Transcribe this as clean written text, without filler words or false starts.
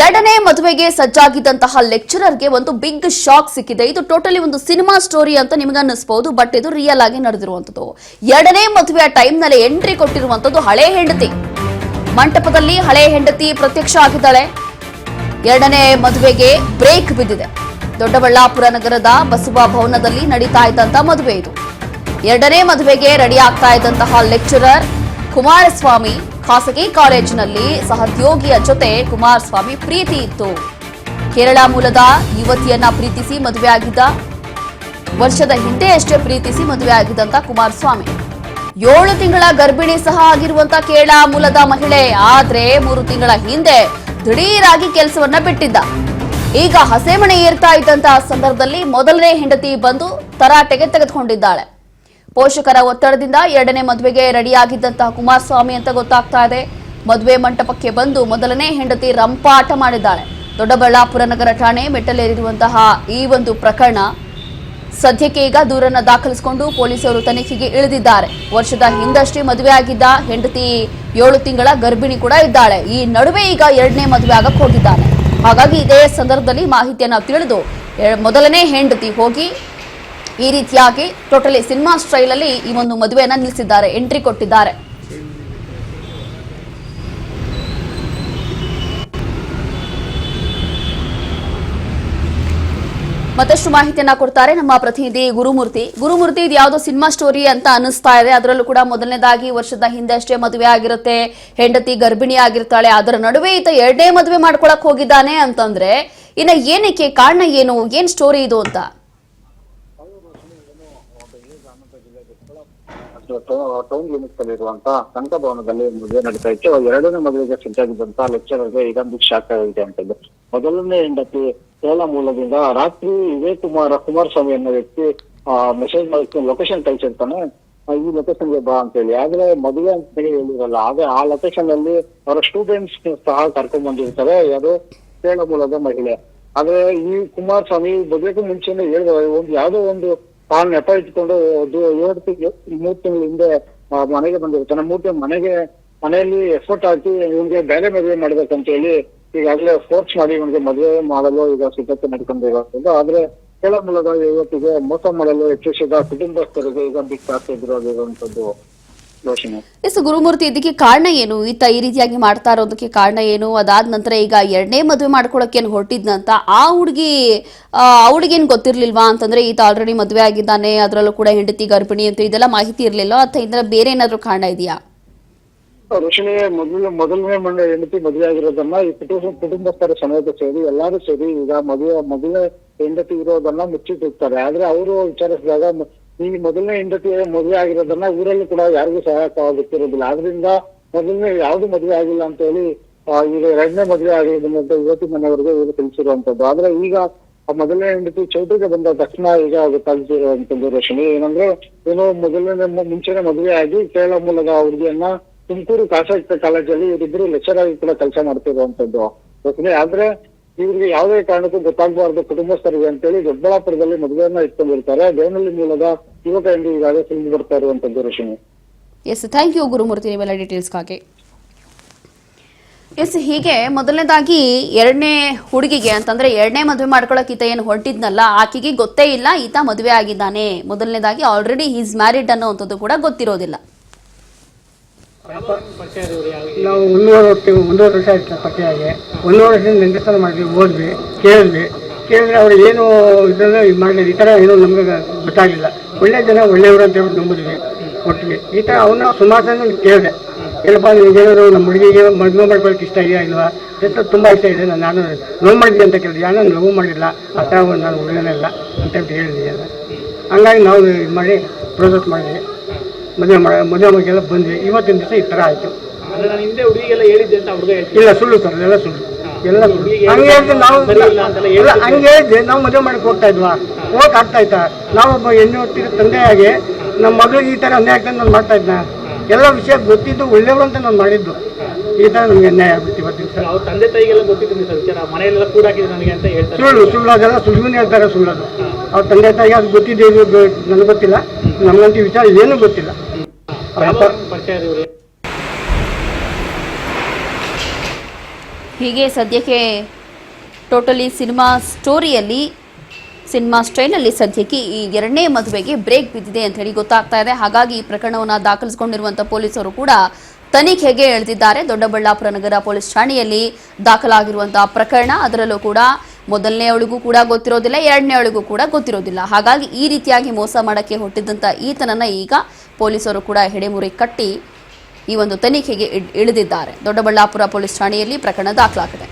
ಎರಡನೇ ಮದುವೆಗೆ ಸಜ್ಜಾಗಿದ್ದಂತಹ ಲೆಕ್ಚರರ್ಗೆ ಒಂದು ಬಿಗ್ ಶಾಕ್ ಸಿಕ್ಕಿದೆ. ಇದು ಟೋಟಲಿ ಒಂದು ಸಿನಿಮಾ ಸ್ಟೋರಿ ಅಂತ ನಿಮಗೆ ಅನ್ನಿಸಬಹುದು, ಬಟ್ ಇದು ರಿಯಲ್ ಆಗಿ ನಡೆದಿರುವಂತದ್ದು. ಎರಡನೇ ಮದುವೆಯ ಟೈಮ್ ನಲ್ಲಿ ಎಂಟ್ರಿ ಕೊಟ್ಟಿರುವಂತದ್ದು ಹಳೆ ಹೆಂಡತಿ. ಮಂಟಪದಲ್ಲಿ ಹಳೆ ಹೆಂಡತಿ ಪ್ರತ್ಯಕ್ಷ ಆಗಿದ್ದಾಳೆ. ಎರಡನೇ ಮದುವೆಗೆ ಬ್ರೇಕ್ ಬಿದ್ದಿದೆ. ದೊಡ್ಡಬಳ್ಳಾಪುರ ನಗರದ ಬಸವ ಭವನದಲ್ಲಿ ನಡೀತಾ ಇದ್ದಂತಹ ಮದುವೆ ಇದು. ಎರಡನೇ ಮದುವೆಗೆ ರೆಡಿ ಆಗ್ತಾ ಇದ್ದಂತಹ ಲೆಕ್ಚರರ್ ಕುಮಾರಸ್ವಾಮಿ ಖಾಸಗಿ ಕಾಲೇಜಿನಲ್ಲಿ ಸಹೋದ್ಯೋಗಿಯ ಜೊತೆ ಕುಮಾರಸ್ವಾಮಿ ಪ್ರೀತಿ ಇತ್ತು. ಕೇರಳ ಮೂಲದ ಯುವತಿಯನ್ನ ಪ್ರೀತಿಸಿ ಮದುವೆಯಾಗಿದ್ದ. ವರ್ಷದ ಹಿಂದೆ ಅಷ್ಟೇ ಪ್ರೀತಿಸಿ ಮದುವೆಯಾಗಿದ್ದಂತ ಕುಮಾರಸ್ವಾಮಿ 7 ತಿಂಗಳ ಗರ್ಭಿಣಿ ಸಹ ಆಗಿರುವಂತ ಕೇರಳ ಮೂಲದ ಮಹಿಳೆ. ಆದ್ರೆ 3 ತಿಂಗಳ ಹಿಂದೆ ದಿಢೀರಾಗಿ ಕೆಲಸವನ್ನ ಬಿಟ್ಟಿದ್ದ. ಈಗ ಹಸೆಮಣೆ ಏರ್ತಾ ಇದ್ದಂತಹ ಸಂದರ್ಭದಲ್ಲಿ ಮೊದಲನೇ ಹೆಂಡತಿ ಬಂದು ತರಾಟೆಗೆ ತೆಗೆದುಕೊಂಡಿದ್ದಾಳೆ. ಪೋಷಕರ ಒತ್ತಡದಿಂದ ಎರಡನೇ ಮದುವೆಗೆ ರೆಡಿಯಾಗಿದ್ದಂತಹ ಕುಮಾರಸ್ವಾಮಿ ಅಂತ ಗೊತ್ತಾಗ್ತಾ ಇದೆ. ಮದುವೆ ಮಂಟಪಕ್ಕೆ ಬಂದು ಮೊದಲನೇ ಹೆಂಡತಿ ರಂಪಾಟ ಮಾಡಿದ್ದಾಳೆ. ದೊಡ್ಡಬಳ್ಳಾಪುರ ನಗರ ಠಾಣೆ ಮೆಟ್ಟಲೇರಿರುವಂತಹ ಈ ಒಂದು ಪ್ರಕರಣ ಸದ್ಯಕ್ಕೆ ಈಗ ದೂರನ್ನ ದಾಖಲಿಸಿಕೊಂಡು ಪೊಲೀಸರು ತನಿಖೆಗೆ ಇಳಿದಿದ್ದಾರೆ. ವರ್ಷದ ಹಿಂದಷ್ಟೇ ಮದುವೆಯಾಗಿದ್ದ ಹೆಂಡತಿ 7 ತಿಂಗಳ ಗರ್ಭಿಣಿ ಕೂಡ ಇದ್ದಾಳೆ. ಈ ನಡುವೆ ಈಗ ಎರಡನೇ ಮದುವೆ ಆಗಕ್ಕೆ ಹೋಗಿದ್ದಾನೆ. ಹಾಗಾಗಿ ಇದೇ ಸಂದರ್ಭದಲ್ಲಿ ಮಾಹಿತಿಯನ್ನ ತಿಳಿದು ಮೊದಲನೇ ಹೆಂಡತಿ ಹೋಗಿ ಈ ರೀತಿಯಾಗಿ ಟೋಟಲಿ ಸಿನಿಮಾ ಸ್ಟೈಲ್ ಅಲ್ಲಿ ಈ ಒಂದು ಮದುವೆಯನ್ನ ನಿಲ್ಲಿಸಿದ್ದಾರೆ, ಎಂಟ್ರಿ ಕೊಟ್ಟಿದ್ದಾರೆ. ಮತ್ತಷ್ಟು ಮಾಹಿತಿಯನ್ನ ಕೊಡ್ತಾರೆ ನಮ್ಮ ಪ್ರತಿನಿಧಿ ಗುರುಮೂರ್ತಿ. ಇದು ಯಾವುದೋ ಸಿನಿಮಾ ಸ್ಟೋರಿ ಅಂತ ಅನಿಸ್ತಾ ಇದೆ. ಅದರಲ್ಲೂ ಕೂಡ ಮೊದಲನೇದಾಗಿ ವರ್ಷದ ಹಿಂದೆ ಅಷ್ಟೇ ಮದುವೆ ಆಗಿರುತ್ತೆ, ಹೆಂಡತಿ ಗರ್ಭಿಣಿ ಆಗಿರ್ತಾಳೆ. ಅದರ ನಡುವೆ ಈತ ಎರಡನೇ ಮದುವೆ ಮಾಡ್ಕೊಳಕ್ ಹೋಗಿದ್ದಾನೆ ಅಂತಂದ್ರೆ ಇನ್ನ ಏನಕ್ಕೆ ಕಾರಣ ಏನು, ಏನ್ ಸ್ಟೋರಿ ಇದು ಅಂತ? ಟೌನ್ ಲಿಮಿಟ್ಸ್ ಅಲ್ಲಿರುವಂತ ಕನಕ ಭವನದಲ್ಲಿ ಮದುವೆ ನಡೀತಾ ಇತ್ತು. ಎರಡನೇ ಮದುವೆಗೆ ಸಜ್ಜಾಗಿದ್ದಂತ ಲೆಕ್ಚರರ್ಗೆ ಈಗ ಬಿಗ್ ಶಾಕ್ ಆಗಿದೆ ಅಂತ ಇದ್ದು. ಮೊದಲನೇ ಹೆಂಡತಿ ಕೇರಳ ಮೂಲದಿಂದ ರಾತ್ರಿ ಇದೇ ಕುಮಾರಸ್ವಾಮಿ ಅನ್ನೋ ವ್ಯಕ್ತಿ ಮೆಸೇಜ್ ಮಾಡಿ ಲೊಕೇಶನ್ ಕಳ್ಸಿರ್ತಾನೆ, ಈ ಲೊಕೇಶನ್ಗೆ ಬಾ ಅಂತ ಹೇಳಿ. ಆದ್ರೆ ಮದುವೆ ಅಂತ ಹೇಳಿರಲ್ಲ. ಆದ್ರೆ ಆ ಲೊಕೇಶನ್ ಅಲ್ಲಿ ಅವರ ಸ್ಟೂಡೆಂಟ್ಸ್ ಸಹ ಕರ್ಕೊಂಡ್ ಬಂದಿರ್ತಾರೆ, ಯಾರು ಕೇರಳ ಮೂಲದ ಮಹಿಳೆ. ಆದ್ರೆ ಈ ಕುಮಾರಸ್ವಾಮಿ ಮದುವೆಗೂ ಮುಂಚೆನೆ ಹೇಳಿದ ಯಾವ್ದೋ ಒಂದು ನೆಪ ಇಟ್ಕೊಂಡು 3 ತಿಂಗಳ ಹಿಂದೆ ಮನೆಗೆ ಬಂದಿರ್ತಾನೆ. ಮನೆಯಲ್ಲಿ ಎಫರ್ಟ್ ಹಾಕಿ ಇವನ್ಗೆ ಬೇರೆ ಮದುವೆ ಮಾಡ್ಬೇಕಂತ ಹೇಳಿ ಈಗಾಗಲೇ ಫೋರ್ಸ್ ಮಾಡಿ ಇವನ್ಗೆ ಮದುವೆ ಮಾಡಲು ಈಗ ಸಿದ್ಧತೆ ನಡ್ಕೊಂಡಿರುವಂತದ್ದು. ಆದ್ರೆ ಕೇರಳ ಮೂಲದ ಯುವತಿಗೆ ಮೋಸ ಮಾಡಲು ಯತ್ನಿಸಿದ ಕುಟುಂಬಸ್ಥರಿಗೆ ಈಗ ಬಿಟ್ಟು ಎಸ್ ಗುರುಮೂರ್ತಿ, ಇದಕ್ಕೆ ಕಾರಣ ಏನು? ಈತ ಈ ರೀತಿಯಾಗಿ ಮಾಡ್ತಾ ಇರೋದಕ್ಕೆ ಕಾರಣ ಏನು? ಅದಾದ ನಂತರ ಈಗ ಎರಡನೇ ಮದುವೆ ಮಾಡ್ಕೊಳಕ್ಕೆ ಏನು ಹೊರಟಿದ್ನಂತ ಆ ಹುಡುಗಿಗೇನು ಗೊತ್ತಿರ್ಲಿಲ್ವಾ ಅಂತಂದ್ರೆ ಈತ ಆಲ್ರೆಡಿ ಮದುವೆ ಆಗಿದ್ದಾನೆ, ಅದರಲ್ಲೂ ಕೂಡ ಹೆಂಡತಿ ಗರ್ಭಿಣಿ ಅಂತ ಇದೆಲ್ಲ ಮಾಹಿತಿ ಇರ್ಲಿಲ್ಲ ಅಥವಾ ಇದರ ಬೇರೆ ಏನಾದ್ರು ಕಾರಣ ಇದೆಯಾ? ಋಷಿನಿ ಮೊದಲನೇ ಹೆಂಡತಿ ಮದುವೆ ಆಗಿರೋದನ್ನ ಈ ಕುಟುಂಬಸ್ಥರ ಸಮೇತ ಸೇರಿ ಎಲ್ಲಾರು ಸೇರಿ ಈಗ ಮೊದಲನೇ ಹೆಂಡತಿ ಇರೋದನ್ನ ಮುಚ್ಚಿಟ್ಟಿರ್ತಾರೆ. ಆದ್ರೆ ಅವರು ವಿಚಾರಿಸಿದಾಗ ಈ ಮೊದಲನೇ ಹೆಂಡತಿ ಮದುವೆ ಆಗಿರೋದನ್ನ ಊರಲ್ಲಿ ಕೂಡ ಯಾರಿಗೂ ಸಹಾಯ ಗೊತ್ತಿರೋದಿಲ್ಲ. ಆದ್ರಿಂದ ಮೊದಲನೇ ಯಾವ್ದು ಮದುವೆ ಆಗಿಲ್ಲ ಅಂತ ಹೇಳಿ ಈಗ ಎರಡನೇ ಮದುವೆ ಆಗಿರೋದಂತ ಯುವತಿ ಮನೆಯವರಿಗೆ ಇವರು ತಿಳಿಸಿರುವಂತದ್ದು. ಆದ್ರೆ ಈಗ ಮೊದಲನೇ ಹೆಂಡತಿ ಚೌಟ್ರಿಗೆ ಬಂದ ತಕ್ಷಣ ಈಗ ಗೊತ್ತಾಗ್ತಿರುವಂತದ್ದು ರೋಷಿನಿ. ಏನಂದ್ರೆ ಮೊದಲನೇ ಮುಂಚೆನೆ ಮದುವೆ ಆಗಿ ಕೇರಳ ಮೂಲದ ಹುಡುಗಿಯನ್ನ ತುಮಕೂರು ಖಾಸಗಿ ಕಾಲೇಜಲ್ಲಿ ಇವರಿಬ್ರು ಲೆಕ್ಚರ್ ಆಗಿ ಕೂಡ ಕೆಲಸ ಮಾಡ್ತಿರುವಂತದ್ದು ರೋಷಿನಿ. ಆದ್ರೆ ಇವ್ರಿಗೆ ಯಾವುದೇ ಕಾರಣಕ್ಕೂ ಗೊತ್ತಾಗಬಾರ್ದು ಕುಟುಂಬಸ್ಥರಿಗೆ ಅಂತೇಳಿ ದೊಡ್ಡಬಳ್ಳಾಪುರದಲ್ಲಿ ಮದುವೆಯನ್ನ ಇಟ್ಕೊಂಡಿರ್ತಾರೆ. ದೇವನಹಳ್ಳಿ ಮೂಲದ ಯುವಕ ಎಂದು ಈಗಾಗಲೇ ತಿಳಿದು ಬರ್ತಾ ಇರುವಂತದ್ದು ರೋಷಿನಿ. ಎಸ್, ಥ್ಯಾಂಕ್ ಯು ಗುರುಮೂರ್ತಿ ನಿಮ್ಮೆಲ್ಲ ಡೀಟೇಲ್ಸ್ಗಾಗಿ. ಎಸ್, ಹೀಗೆ ಮೊದಲನೇದಾಗಿ ಎರಡನೇ ಹುಡುಗಿಗೆ ಅಂತಂದ್ರೆ ಎರಡನೇ ಮದುವೆ ಮಾಡ್ಕೊಳಕ್ ಈತ ಏನು ಹೊರಟಿದ್ನಲ್ಲ, ಆಕೆಗೆ ಗೊತ್ತೇ ಇಲ್ಲ ಈತ ಮದುವೆ ಆಗಿದ್ದಾನೆ. ಮೊದಲನೇದಾಗಿ ಆಲ್ರೆಡಿ ಈಸ್ ಮ್ಯಾರಿಡ್ ಅನ್ನೋವಂಥದ್ದು ಕೂಡ ಗೊತ್ತಿರೋದಿಲ್ಲ. ನಾವು 1.5 ವರ್ಷ ಆಯ್ತು ಪರಿಚಯ ಆಗಿ. 1.5 ವರ್ಷದಿಂದ ನೆಂಟಸ್ಥಾನ ಮಾಡಿದ್ವಿ, ಓದ್ವಿ, ಕೇಳಿದ್ರೆ ಅವ್ರು ಏನು ಇದನ್ನ ಇದು ಮಾಡಲಿಲ್ಲ. ಈ ಥರ ಏನೋ ನಮ್ಗೆ ಗೊತ್ತಾಗಲಿಲ್ಲ. ಒಳ್ಳೆ ಜನ ಒಳ್ಳೆಯವರು ಅಂತ ಹೇಳ್ಬಿಟ್ಟು ನಂಬಿದ್ವಿ ಒಟ್ಟಿಗೆ. ಈ ಥರ ಅವನ್ನ ಸುಮಾರು ಜನ ಕೇಳಿದೆ, ಏನಪ್ಪ ನೀವೇನಾದ್ರು ನಮ್ಮ ಹುಡುಗಿಗೆ ಮದುವೆ ಮಾಡ್ಕೊಳ್ಳೋಕೆ ಇಷ್ಟ ಇದೆಯಾ ಇಲ್ವಾ ಅಂತ. ತುಂಬ ಇಷ್ಟ ಇದೆ, ನಾನು ಲವ್ ಮಾಡಿದ್ವಿ ಅಂತ ಕೇಳಿದೆ. ನಾನು ಲವ್ ಮಾಡಿಲ್ಲ, ಆ ಥರ ನಾನು ಹುಡುಗನೆಲ್ಲ ಅಂತ ಹೇಳಿದ್ದೀನಿ. ಹಂಗಾಗಿ ನಾವು ಇದು ಮಾಡಿ ಪ್ರೋಸೆಸ್ ಮಾಡಿದ್ವಿ, ಮದುವೆ ಮಗೆಲ್ಲ ಬಂದ್ವಿ. ಇವತ್ತಿನ ದಿವಸ ಈ ಥರ ಆಯಿತು. ಇಲ್ಲ, ಸುಳ್ಳು ಸರ್, ಎಲ್ಲ ಸುಳ್ಳು, ಎಲ್ಲ ಸುಳ್ಳು. ಹಂಗೆ ಹೇಳಿದ್ರೆ ಹಂಗೆ ಹೇಳಿದ್ದೆ ನಾವು ಮದುವೆ ಮಾಡಕ್ಕೆ ಹೋಗ್ತಾ ಇದ್ವಾ, ಹೋಗಕ್ಕೆ ಆಗ್ತಾ ಇತ್ತಾ? ನಾವೊಬ್ಬ ಹೆಣ್ಣು ಹೊತ್ತಿರೋ ತಂದೆಯಾಗಿ ನಮ್ಮ ಮಗಳಿಗೆ ಈ ಥರ ಅನ್ಯಾಯ ಆಗ್ತದೆ ನಾನು ಮಾಡ್ತಾ ಇದ್ನ. ಎಲ್ಲ ವಿಷಯ ಗೊತ್ತಿದ್ದು ಒಳ್ಳೆಯವರು ಅಂತ ನಾನು ಮಾಡಿದ್ದು. ಈ ಥರ ನಮಗೆ ಅನ್ಯಾಯ ಆಗುತ್ತೆ ಇವತ್ತಿನ ದಿವಸ. ತಂದೆ ತಾಯಿಗೆಲ್ಲ ಗೊತ್ತಿತ್ತು ಸರ್ ವಿಚಾರ, ಮನೆಯಲ್ಲೆಲ್ಲ ಕೂಡ ಹಾಕಿದ್ರು ನನಗೆ ಅಂತ ಹೇಳ್ತಾರೆ. ಸುಳ್ಳು ಅದೆಲ್ಲ ಸುಳ್ಳು ಹೇಳ್ತಾರೆ, ಸುಳ್ಳದು. ಅವ್ರ ತಂದೆ ತಾಯಿಗೆ ಅದು ಗೊತ್ತಿದೆ, ನನಗೆ ಗೊತ್ತಿಲ್ಲ. ನಮಗಂತೂ ವಿಚಾರ ಏನೂ ಗೊತ್ತಿಲ್ಲ. ಹೀಗೆ ಸದ್ಯಕ್ಕೆ ಟೋಟಲಿ ಸಿನಿಮಾ ಸ್ಟೈಲಲ್ಲಿ ಸದ್ಯಕ್ಕೆ ಈ ಎರಡನೇ ಮದುವೆಗೆ ಬ್ರೇಕ್ ಬಿದ್ದಿದೆ ಅಂತ ಹೇಳಿ ಗೊತ್ತಾಗ್ತಾ ಇದೆ. ಹಾಗಾಗಿ ಈ ಪ್ರಕರಣವನ್ನು ದಾಖಲಿಸಿಕೊಂಡಿರುವಂತಹ ಪೊಲೀಸರು ಕೂಡ ತನಿಖೆಗೆ ಇಳಿದಿದ್ದಾರೆ. ದೊಡ್ಡಬಳ್ಳಾಪುರ ನಗರ ಪೊಲೀಸ್ ಠಾಣೆಯಲ್ಲಿ ದಾಖಲಾಗಿರುವಂತಹ ಪ್ರಕರಣ, ಅದರಲ್ಲೂ ಕೂಡ ಮೊದಲನೆಯವಳಿಗೂ ಕೂಡ ಗೊತ್ತಿರೋದಿಲ್ಲ, ಎರಡನೇವಳಿಗೂ ಕೂಡ ಗೊತ್ತಿರೋದಿಲ್ಲ. ಹಾಗಾಗಿ ಈ ರೀತಿಯಾಗಿ ಮೋಸ ಮಾಡಕ್ಕೆ ಹೊಟ್ಟಿದ್ದಂತ ಈತನನ್ನ ಈಗ ಪೊಲೀಸರು ಕೂಡ ಹೆಡೆಮುರಿ ಕಟ್ಟಿ ಈ ಒಂದು ತನಿಖೆಗೆ ಇಳಿದಿದ್ದಾರೆ. ದೊಡ್ಡಬಳ್ಳಾಪುರ ಪೊಲೀಸ್ ಠಾಣೆಯಲ್ಲಿ ಪ್ರಕರಣ ದಾಖಲಾಗಿದೆ.